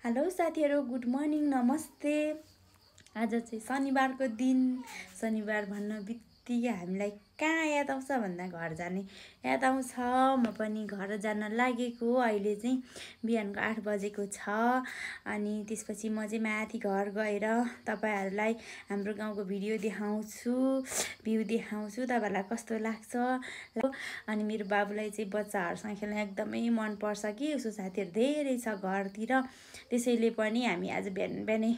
Hello साथीहरु, good morning, नमस्ते। आज चाहिँ शनिबारको दिन। शनिबार भन्न बित्तिकै हामीलाई कहाँ याद आउँछ भन्दा घर जाने याद आउँछ। म पनि घर जान लागेको। अहिले चाहिँ बिहानको 8 बजेको छ। अनि त्यसपछि म चाहिँ माथि घर गएर तपाईहरुलाई हाम्रो गाउँको भिडियो देखाउँछु, भ्यू देखाउँछु, तपाईहरुलाई कस्तो लाग्छ। अनि मेरो बाबुलाई चाहिँ बच्चाहरुसँग खेल्न एकदमै मन पर्छ कि उसको साथीहरु धेरै छ घरतिर। त्यसैले पनि हामी आज बिहान बिहानै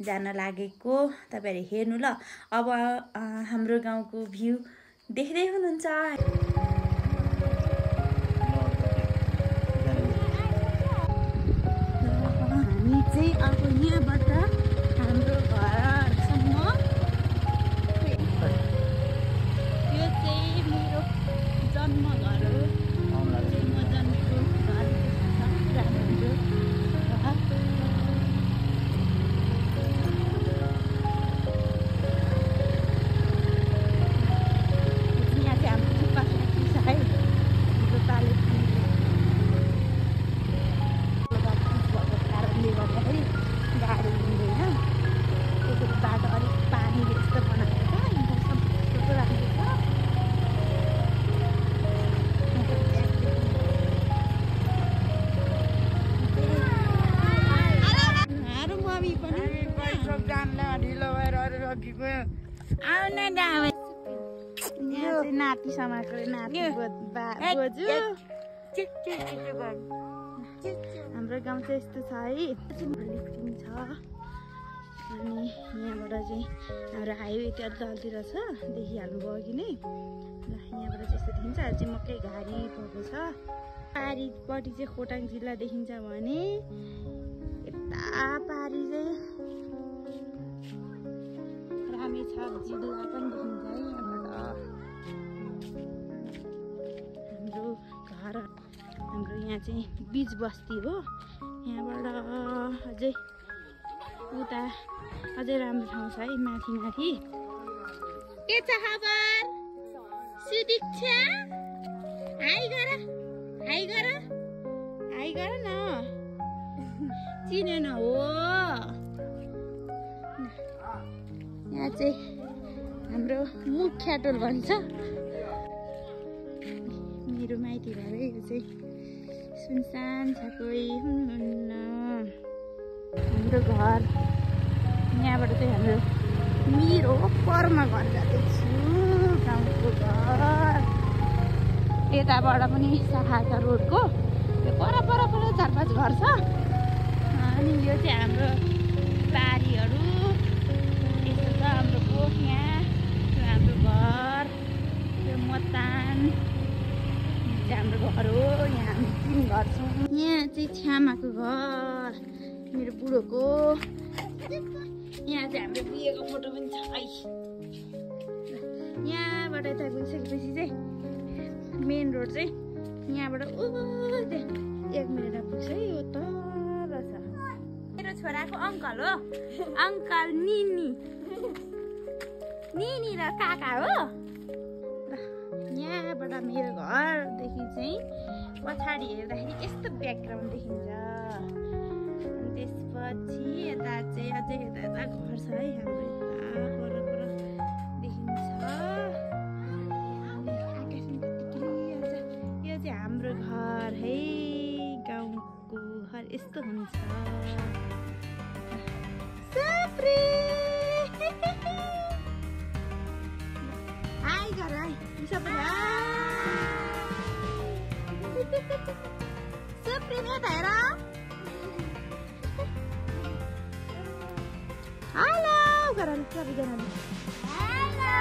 जान लागेको। तपाईहरु हेर्नु ल। अब हाम्रो गाउँको भ्यू देख्दै हुनुहुन्छ। हामी चाहिँ अब यहाँबाट हाम्रो घरसम्म, यो चाहिँ मेरो जन्म घर हो। म जन्मेको घर हाम्रो नाति समाको नाति बोजू। हाम्रो गाउँ चाहिँ यस्तो छ है। लिफ्टिङ छ। अनि यहाँबाट चाहिँ हाम्रो हाइवे त्यो तलतिर छ, देखिहाल्नुभयो कि नै। ल यहाँबाट चाहिँ यस्तो देखिन्छ। आज चाहिँ मकै घारी भएको छ। पारीपट्टि चाहिँ खोटाङ जिल्ला देखिन्छ भने यता पारी चाहिँ रामेछाप जिल्ला पनि देखिन्छ है। यहाँबाट हाम्रो यहाँ चाहिँ बीच बस्ती हो। यहाँबाट अझै उता अझै राम्रो ठाउँ छ है, माथि माथि। के छ खबर सुदीक्षा? हाई गर, हाई गर, हाई गर न। चिनेन हो। यहाँ चाहिँ हाम्रो मुख्य टोल भन्छ। मेरो माइती घर है। यो चाहिँ सुनसान छ, कोही हुनुहुन्न। हाम्रो घर यहाँबाट चाहिँ हाम्रो मेरो परमा घर जाँदैछु, गाउँको घर। यताबाट पनि शाखा छ रोडको। यो पर 4-5 घर छ। अनि यो चाहिँ हाम्रो बारीहरू यस्तो छ। हाम्रो बोट यहाँ, यो हाम्रो घर, यो मतान हाम्रो घर हो। यहाँ हामी 3 घर छौँ। यहाँ चाहिँ छ्यामाको घर, मेरो बुढोको। यहाँ चाहिँ हाम्रो बिहेको फोटो पनि छ है। यहाँबाट यता गइसकेपछि चाहिँ मेन रोड चाहिँ यहाँबाट 1 मिनेटमा पुग्छ है। यो तल छ। मेरो छोराको अङ्कल हो। अङ्कल निनी र काका हो। यहाँबाट मेरो घरदेखि चाहिँ पछाडि हेर्दाखेरि यस्तो ब्याकग्राउन्ड देखिन्छ। अनि त्यसपछि यता चाहिँ अझै यता घर छ है। हाम्रो यता पर देखिन्छ। आकाश पनि कति क्लियर छ। यो चाहिँ हाम्रो घर है। गाउँको घर यस्तो हुन्छ। हाई गर, हाई सुप्रिम हेर। हेलो गर सबैजनाले। हेलो